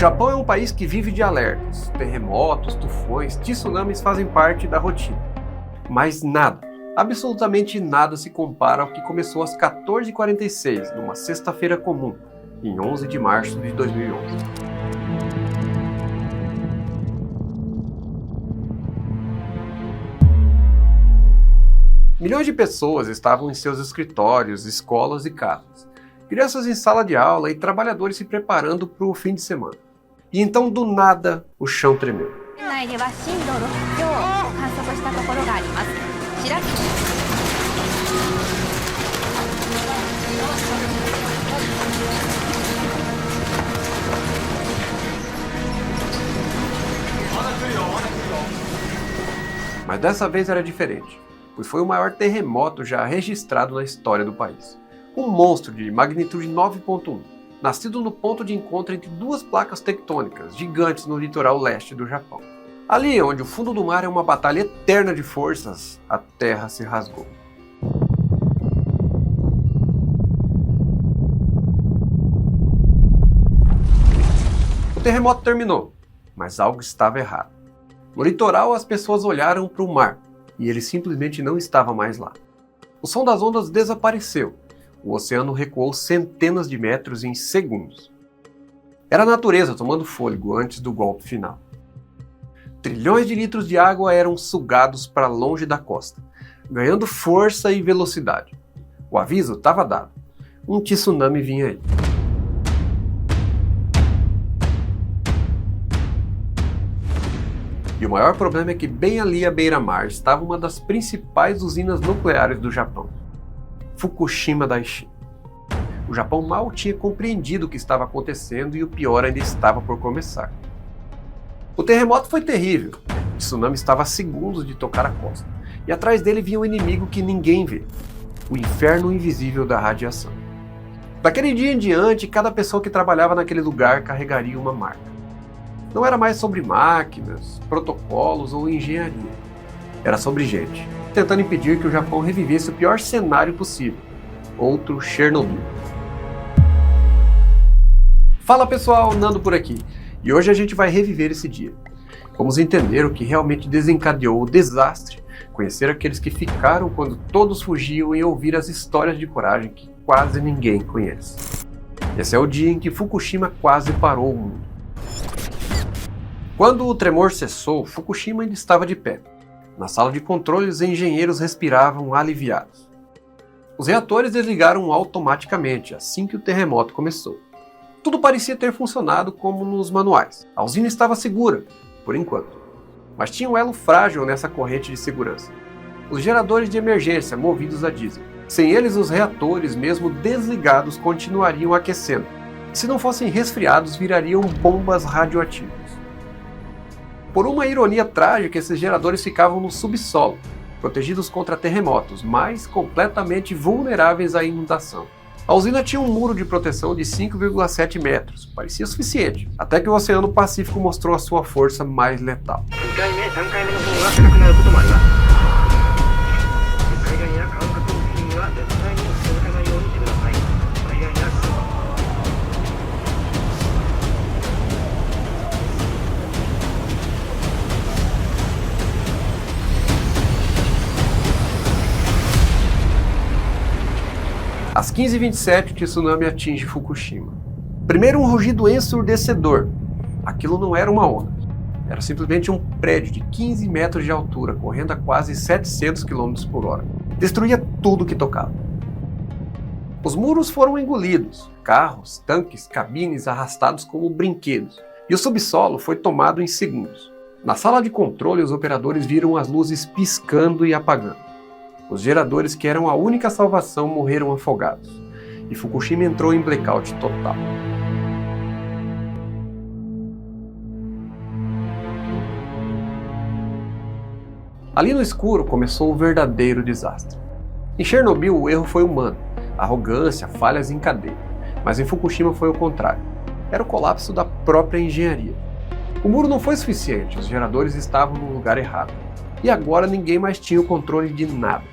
Japão é um país que vive de alertas. Terremotos, tufões, tsunamis fazem parte da rotina. Mas nada, absolutamente nada se compara ao que começou às 14h46, numa sexta-feira comum, em 11 de março de 2011. Milhões de pessoas estavam em seus escritórios, escolas e casas. Crianças em sala de aula e trabalhadores se preparando para o fim de semana. E então, do nada, o chão tremeu. Mas dessa vez era diferente, pois foi o maior terremoto já registrado na história do país. Um monstro de magnitude 9.1, nascido no ponto de encontro entre duas placas tectônicas gigantes no litoral leste do Japão. Ali, onde o fundo do mar é uma batalha eterna de forças, a terra se rasgou. O terremoto terminou, mas algo estava errado. No litoral, as pessoas olharam para o mar, e ele simplesmente não estava mais lá. O som das ondas desapareceu. O oceano recuou centenas de metros em segundos. Era a natureza tomando fôlego antes do golpe final. Trilhões de litros de água eram sugados para longe da costa, ganhando força e velocidade. O aviso estava dado. Um tsunami vinha aí. E o maior problema é que bem ali à beira-mar estava uma das principais usinas nucleares do Japão. Fukushima Daiichi. O Japão mal tinha compreendido o que estava acontecendo e o pior ainda estava por começar. O terremoto foi terrível. O tsunami estava a segundos de tocar a costa. E atrás dele vinha um inimigo que ninguém vê. O inferno invisível da radiação. Daquele dia em diante, cada pessoa que trabalhava naquele lugar carregaria uma marca. Não era mais sobre máquinas, protocolos ou engenharia. Era sobre gente, tentando impedir que o Japão revivesse o pior cenário possível. Outro Chernobyl. Fala pessoal, Nando por aqui. E hoje a gente vai reviver esse dia. Vamos entender o que realmente desencadeou o desastre, conhecer aqueles que ficaram quando todos fugiam e ouvir as histórias de coragem que quase ninguém conhece. Esse é o dia em que Fukushima quase parou o mundo. Quando o tremor cessou, Fukushima ainda estava de pé. Na sala de controle, os engenheiros respiravam aliviados. Os reatores desligaram automaticamente assim que o terremoto começou. Tudo parecia ter funcionado como nos manuais. A usina estava segura, por enquanto. Mas tinha um elo frágil nessa corrente de segurança. Os geradores de emergência movidos a diesel. Sem eles, os reatores, mesmo desligados, continuariam aquecendo. E se não fossem resfriados, virariam bombas radioativas. Por uma ironia trágica, esses geradores ficavam no subsolo, protegidos contra terremotos, mas completamente vulneráveis à inundação. A usina tinha um muro de proteção de 5,7 metros, parecia suficiente, até que o Oceano Pacífico mostrou a sua força mais letal. Às 15h27, o tsunami atinge Fukushima. Primeiro um rugido ensurdecedor. Aquilo não era uma onda. Era simplesmente um prédio de 15 metros de altura, correndo a quase 700 km por hora. Destruía tudo que tocava. Os muros foram engolidos. Carros, tanques, cabines arrastados como brinquedos. E o subsolo foi tomado em segundos. Na sala de controle, os operadores viram as luzes piscando e apagando. Os geradores, que eram a única salvação, morreram afogados. E Fukushima entrou em blackout total. Ali no escuro começou o verdadeiro desastre. Em Chernobyl, o erro foi humano. Arrogância, falhas em cadeia. Mas em Fukushima foi o contrário. Era o colapso da própria engenharia. O muro não foi suficiente, os geradores estavam no lugar errado. E agora ninguém mais tinha o controle de nada.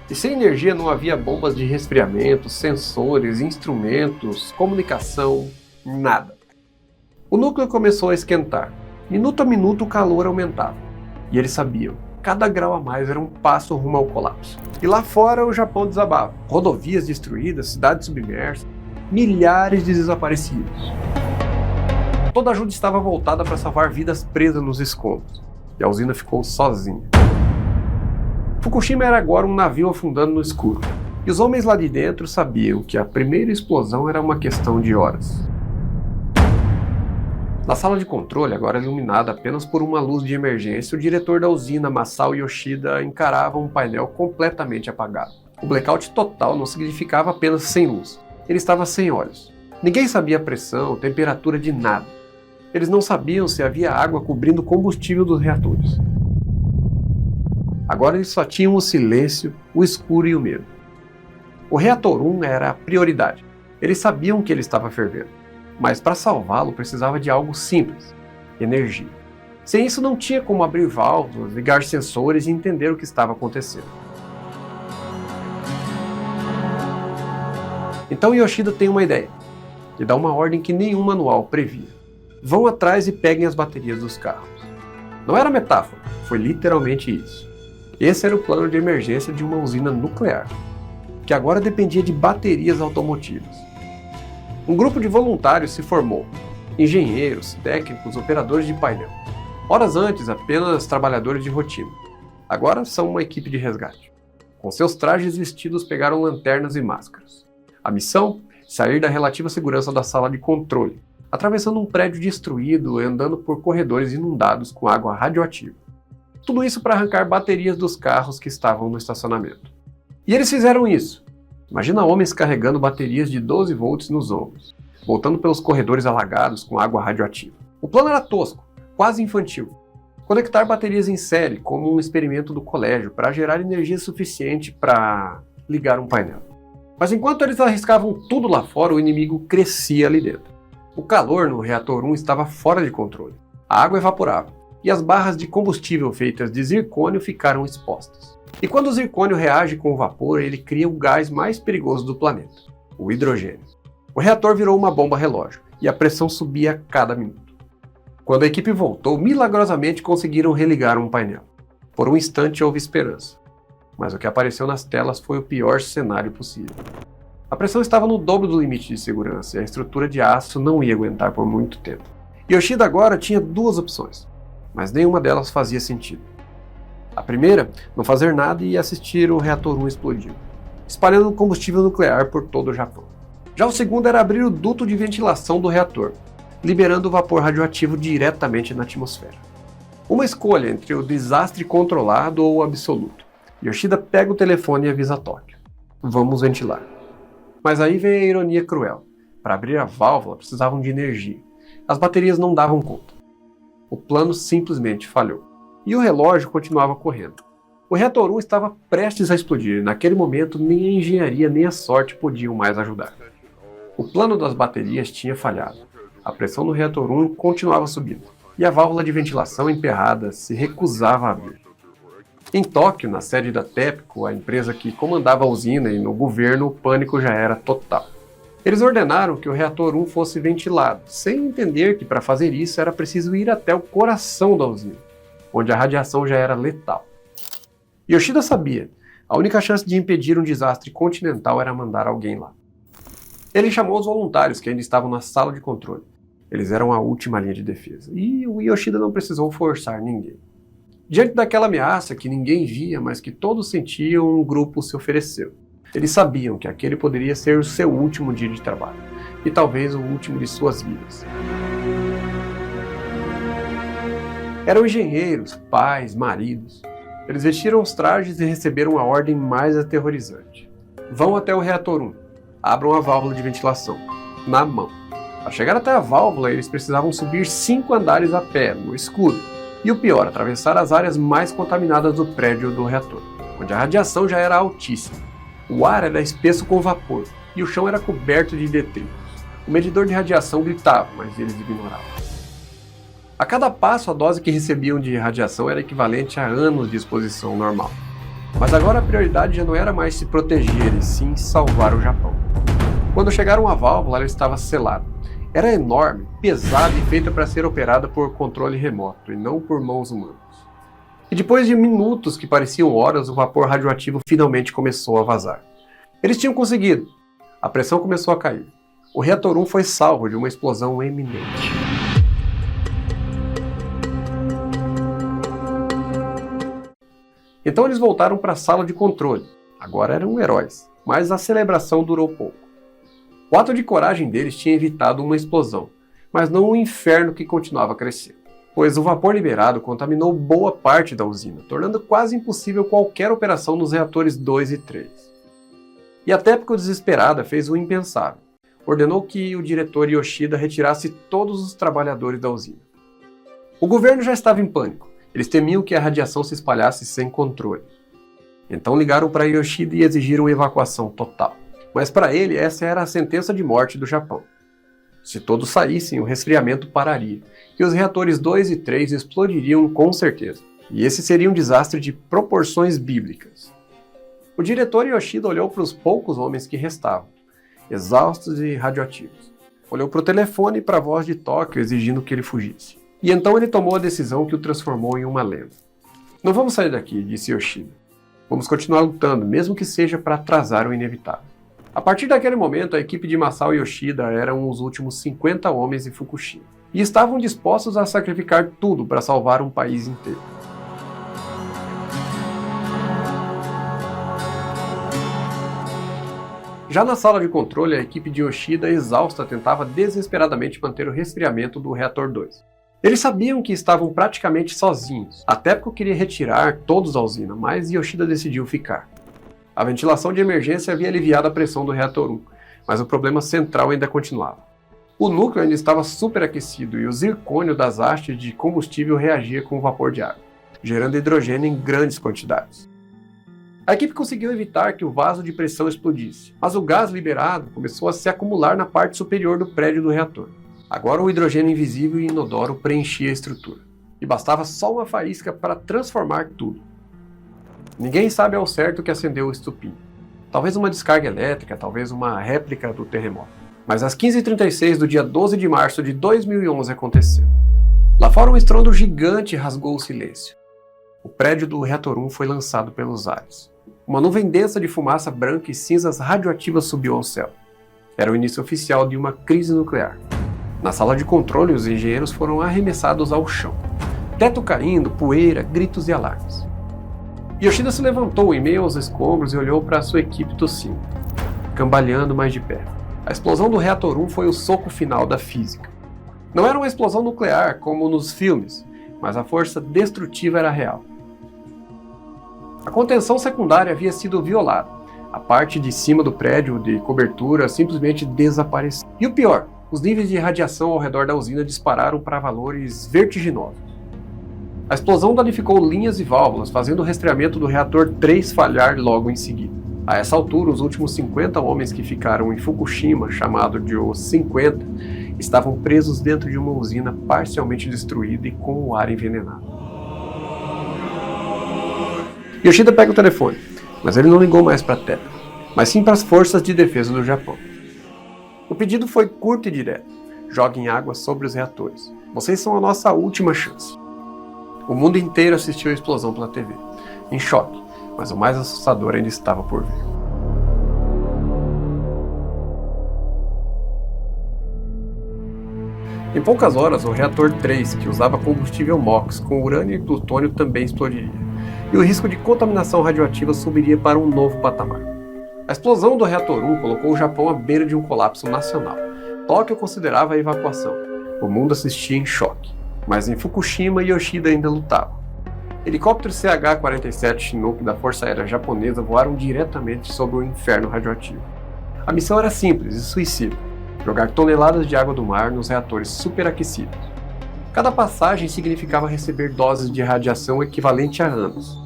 E sem energia não havia bombas de resfriamento, sensores, instrumentos, comunicação, nada. O núcleo começou a esquentar. Minuto a minuto o calor aumentava. E eles sabiam, cada grau a mais era um passo rumo ao colapso. E lá fora o Japão desabava. Rodovias destruídas, cidades submersas, milhares de desaparecidos. Toda a ajuda estava voltada para salvar vidas presas nos escombros. E a usina ficou sozinha. Fukushima era agora um navio afundando no escuro. E os homens lá de dentro sabiam que a primeira explosão era uma questão de horas. Na sala de controle, agora iluminada apenas por uma luz de emergência, o diretor da usina, Masao Yoshida, encarava um painel completamente apagado. O blackout total não significava apenas sem luz. Ele estava sem olhos. Ninguém sabia a pressão, temperatura de nada. Eles não sabiam se havia água cobrindo o combustível dos reatores. Agora eles só tinham o silêncio, o escuro e o medo. O reator 1 era a prioridade. Eles sabiam que ele estava fervendo. Mas para salvá-lo precisava de algo simples: energia. Sem isso não tinha como abrir válvulas, ligar sensores e entender o que estava acontecendo. Então Yoshida tem uma ideia, e dá uma ordem que nenhum manual previa. Vão atrás e peguem as baterias dos carros. Não era metáfora, foi literalmente isso. Esse era o plano de emergência de uma usina nuclear, que agora dependia de baterias automotivas. Um grupo de voluntários se formou, engenheiros, técnicos, operadores de painel. Horas antes, apenas trabalhadores de rotina. Agora são uma equipe de resgate. Com seus trajes vestidos, pegaram lanternas e máscaras. A missão? Sair da relativa segurança da sala de controle, atravessando um prédio destruído e andando por corredores inundados com água radioativa. Tudo isso para arrancar baterias dos carros que estavam no estacionamento. E eles fizeram isso. Imagina homens carregando baterias de 12 volts nos ombros, voltando pelos corredores alagados com água radioativa. O plano era tosco, quase infantil. Conectar baterias em série, como um experimento do colégio, para gerar energia suficiente para ligar um painel. Mas enquanto eles arriscavam tudo lá fora, o inimigo crescia ali dentro. O calor no reator 1 estava fora de controle. A água evaporava, e as barras de combustível feitas de zircônio ficaram expostas. E quando o zircônio reage com o vapor, ele cria o gás mais perigoso do planeta, o hidrogênio. O reator virou uma bomba relógio, e a pressão subia a cada minuto. Quando a equipe voltou, milagrosamente conseguiram religar um painel. Por um instante houve esperança, mas o que apareceu nas telas foi o pior cenário possível. A pressão estava no dobro do limite de segurança, e a estrutura de aço não ia aguentar por muito tempo. Yoshida agora tinha duas opções, mas nenhuma delas fazia sentido. A primeira, não fazer nada e assistir o reator 1 explodir, espalhando combustível nuclear por todo o Japão. Já o segundo era abrir o duto de ventilação do reator, liberando o vapor radioativo diretamente na atmosfera. Uma escolha entre o desastre controlado ou o absoluto. Yoshida pega o telefone e avisa Tóquio: vamos ventilar. Mas aí vem a ironia cruel. Para abrir a válvula precisavam de energia. As baterias não davam conta. O plano simplesmente falhou. E o relógio continuava correndo. O reator 1 estava prestes a explodir e naquele momento nem a engenharia nem a sorte podiam mais ajudar. O plano das baterias tinha falhado. A pressão no reator 1 continuava subindo. E a válvula de ventilação emperrada se recusava a abrir. Em Tóquio, na sede da TEPCO, a empresa que comandava a usina, e no governo o pânico já era total. Eles ordenaram que o reator 1 fosse ventilado, sem entender que para fazer isso era preciso ir até o coração da usina, onde a radiação já era letal. Yoshida sabia, a única chance de impedir um desastre continental era mandar alguém lá. Ele chamou os voluntários que ainda estavam na sala de controle. Eles eram a última linha de defesa, e o Yoshida não precisou forçar ninguém. Diante daquela ameaça que ninguém via, mas que todos sentiam, um grupo se ofereceu. Eles sabiam que aquele poderia ser o seu último dia de trabalho, e talvez o último de suas vidas. Eram engenheiros, pais, maridos. Eles vestiram os trajes e receberam a ordem mais aterrorizante. Vão até o reator 1. Abram a válvula de ventilação. Na mão. Para chegar até a válvula, eles precisavam subir 5 andares a pé, no escuro. E o pior, atravessar as áreas mais contaminadas do prédio do reator, onde a radiação já era altíssima. O ar era espesso com vapor, e o chão era coberto de detritos. O medidor de radiação gritava, mas eles ignoravam. A cada passo, a dose que recebiam de radiação era equivalente a anos de exposição normal. Mas agora a prioridade já não era mais se proteger, e sim salvar o Japão. Quando chegaram à válvula, ela estava selada. Era enorme, pesada e feita para ser operada por controle remoto e não por mãos humanas. E depois de minutos que pareciam horas, o vapor radioativo finalmente começou a vazar. Eles tinham conseguido. A pressão começou a cair. O reator 1 foi salvo de uma explosão eminente. Então eles voltaram para a sala de controle. Agora eram heróis, mas a celebração durou pouco. O ato de coragem deles tinha evitado uma explosão, mas não um inferno que continuava a crescer, pois o vapor liberado contaminou boa parte da usina, tornando quase impossível qualquer operação nos reatores 2 e 3. E a TEPCO, desesperada, fez o impensável. Ordenou que o diretor Yoshida retirasse todos os trabalhadores da usina. O governo já estava em pânico. Eles temiam que a radiação se espalhasse sem controle. Então ligaram para Yoshida e exigiram evacuação total. Mas para ele, essa era a sentença de morte do Japão. Se todos saíssem, o resfriamento pararia, e os reatores 2 e 3 explodiriam com certeza. E esse seria um desastre de proporções bíblicas. O diretor Yoshida olhou para os poucos homens que restavam, exaustos e radioativos. Olhou para o telefone e para a voz de Tóquio exigindo que ele fugisse. E então ele tomou a decisão que o transformou em uma lenda. Não vamos sair daqui, disse Yoshida. Vamos continuar lutando, mesmo que seja para atrasar o inevitável. A partir daquele momento, a equipe de Masao Yoshida eram os últimos 50 homens em Fukushima, e estavam dispostos a sacrificar tudo para salvar um país inteiro. Já na sala de controle, a equipe de Yoshida, exausta, tentava desesperadamente manter o resfriamento do reator 2. Eles sabiam que estavam praticamente sozinhos. A TEPCO queria retirar todos da usina, mas Yoshida decidiu ficar. A ventilação de emergência havia aliviado a pressão do reator 1, mas o problema central ainda continuava. O núcleo ainda estava superaquecido e o zircônio das hastes de combustível reagia com o vapor de água, gerando hidrogênio em grandes quantidades. A equipe conseguiu evitar que o vaso de pressão explodisse, mas o gás liberado começou a se acumular na parte superior do prédio do reator. Agora o hidrogênio invisível e inodoro preenchia a estrutura, e bastava só uma faísca para transformar tudo. Ninguém sabe ao certo o que acendeu o estupim. Talvez uma descarga elétrica, talvez uma réplica do terremoto. Mas às 15h36 do dia 12 de março de 2011 aconteceu. Lá fora um estrondo gigante rasgou o silêncio. O prédio do reator 1 foi lançado pelos ares. Uma nuvem densa de fumaça branca e cinzas radioativas subiu ao céu. Era o início oficial de uma crise nuclear. Na sala de controle, os engenheiros foram arremessados ao chão. Teto caindo, poeira, gritos e alarmes. Yoshida se levantou em meio aos escombros e olhou para sua equipe tossindo, cambaleando mais de pé. A explosão do reator 1 foi o soco final da física. Não era uma explosão nuclear, como nos filmes, mas a força destrutiva era real. A contenção secundária havia sido violada. A parte de cima do prédio de cobertura simplesmente desapareceu. E o pior, os níveis de radiação ao redor da usina dispararam para valores vertiginosos. A explosão danificou linhas e válvulas, fazendo o resfriamento do reator 3 falhar logo em seguida. A essa altura, os últimos 50 homens que ficaram em Fukushima, chamado de os 50, estavam presos dentro de uma usina parcialmente destruída e com o ar envenenado. Yoshida pega o telefone, mas ele não ligou mais para a TEPCO, mas sim para as forças de defesa do Japão. O pedido foi curto e direto. Joguem água sobre os reatores. Vocês são a nossa última chance. O mundo inteiro assistiu a explosão pela TV, em choque, mas o mais assustador ainda estava por vir. Em poucas horas, o reator 3, que usava combustível MOX com urânio e plutônio, também explodiria, e o risco de contaminação radioativa subiria para um novo patamar. A explosão do reator 1 colocou o Japão à beira de um colapso nacional. Tóquio considerava a evacuação. O mundo assistia em choque. Mas em Fukushima, Yoshida ainda lutava. Helicópteros CH-47 Chinook da Força Aérea Japonesa voaram diretamente sobre o inferno radioativo. A missão era simples e suicida: jogar toneladas de água do mar nos reatores superaquecidos. Cada passagem significava receber doses de radiação equivalente a anos.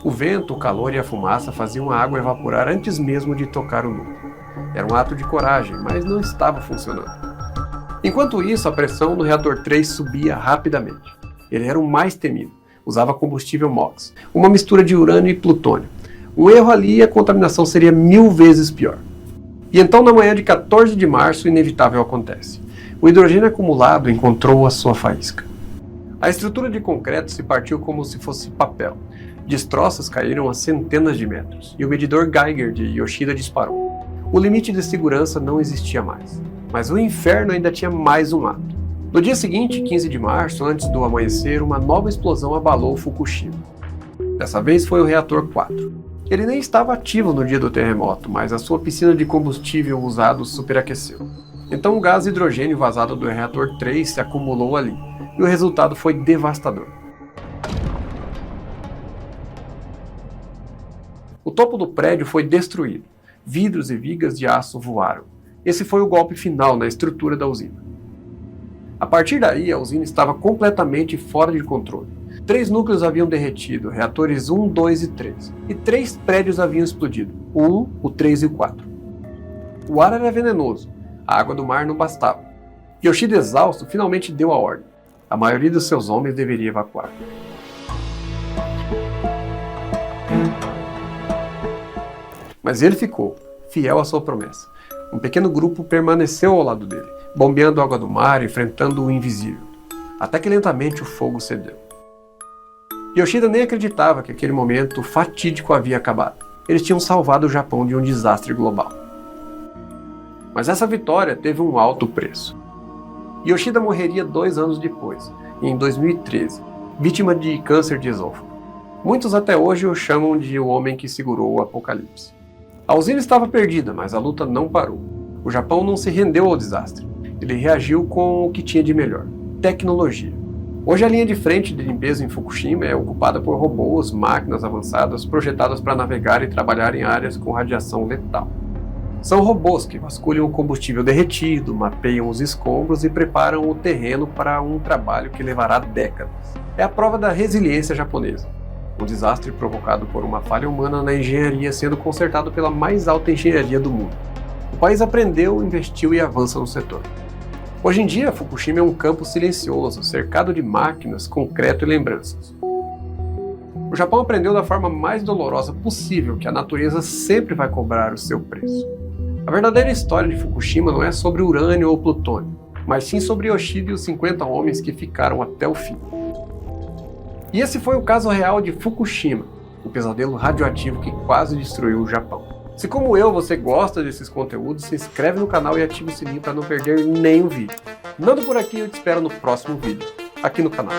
O vento, o calor e a fumaça faziam a água evaporar antes mesmo de tocar o núcleo. Era um ato de coragem, mas não estava funcionando. Enquanto isso, a pressão no reator 3 subia rapidamente. Ele era o mais temido. Usava combustível MOX, uma mistura de urânio e plutônio. Um erro ali e a contaminação seria 1000 vezes pior. E então, na manhã de 14 de março, o inevitável acontece. o hidrogênio acumulado encontrou a sua faísca. A estrutura de concreto se partiu como se fosse papel. Destroços caíram a centenas de metros, e o medidor Geiger de Yoshida disparou. O limite de segurança não existia mais, mas o inferno ainda tinha mais um ato. No dia seguinte, 15 de março, antes do amanhecer, uma nova explosão abalou Fukushima. Dessa vez foi o reator 4. Ele nem estava ativo no dia do terremoto, mas a sua piscina de combustível usado superaqueceu. Então o gás hidrogênio vazado do reator 3 se acumulou ali, e o resultado foi devastador. O topo do prédio foi destruído. Vidros e vigas de aço voaram. Esse foi o golpe final na estrutura da usina. A partir daí, a usina estava completamente fora de controle. 3 núcleos haviam derretido, reatores 1, 2 e 3. E 3 prédios haviam explodido, o 1, o 3 e o 4. O ar era venenoso, a água do mar não bastava. Yoshida, exausto, finalmente deu a ordem. A maioria dos seus homens deveria evacuar. Mas ele ficou, fiel à sua promessa. Um pequeno grupo permaneceu ao lado dele, bombeando a água do mar, enfrentando o invisível. Até que lentamente o fogo cedeu. Yoshida nem acreditava que aquele momento fatídico havia acabado. Eles tinham salvado o Japão de um desastre global. Mas essa vitória teve um alto preço. Yoshida morreria 2 anos depois, em 2013, vítima de câncer de esôfago. Muitos até hoje o chamam de o homem que segurou o apocalipse. A usina estava perdida, mas a luta não parou. O Japão não se rendeu ao desastre. Ele reagiu com o que tinha de melhor: tecnologia. Hoje a linha de frente de limpeza em Fukushima é ocupada por robôs, máquinas avançadas projetadas para navegar e trabalhar em áreas com radiação letal. São robôs que vasculham o combustível derretido, mapeiam os escombros e preparam o terreno para um trabalho que levará décadas. É a prova da resiliência japonesa. Um desastre provocado por uma falha humana na engenharia sendo consertado pela mais alta engenharia do mundo. O país aprendeu, investiu e avança no setor. Hoje em dia, Fukushima é um campo silencioso, cercado de máquinas, concreto e lembranças. O Japão aprendeu da forma mais dolorosa possível que a natureza sempre vai cobrar o seu preço. A verdadeira história de Fukushima não é sobre urânio ou plutônio, mas sim sobre Yoshida e os 50 homens que ficaram até o fim. E esse foi o caso real de Fukushima, o pesadelo radioativo que quase destruiu o Japão. Se como eu você gosta desses conteúdos, se inscreve no canal e ativa o sininho para não perder nenhum vídeo. Nando por aqui, eu te espero no próximo vídeo, aqui no canal.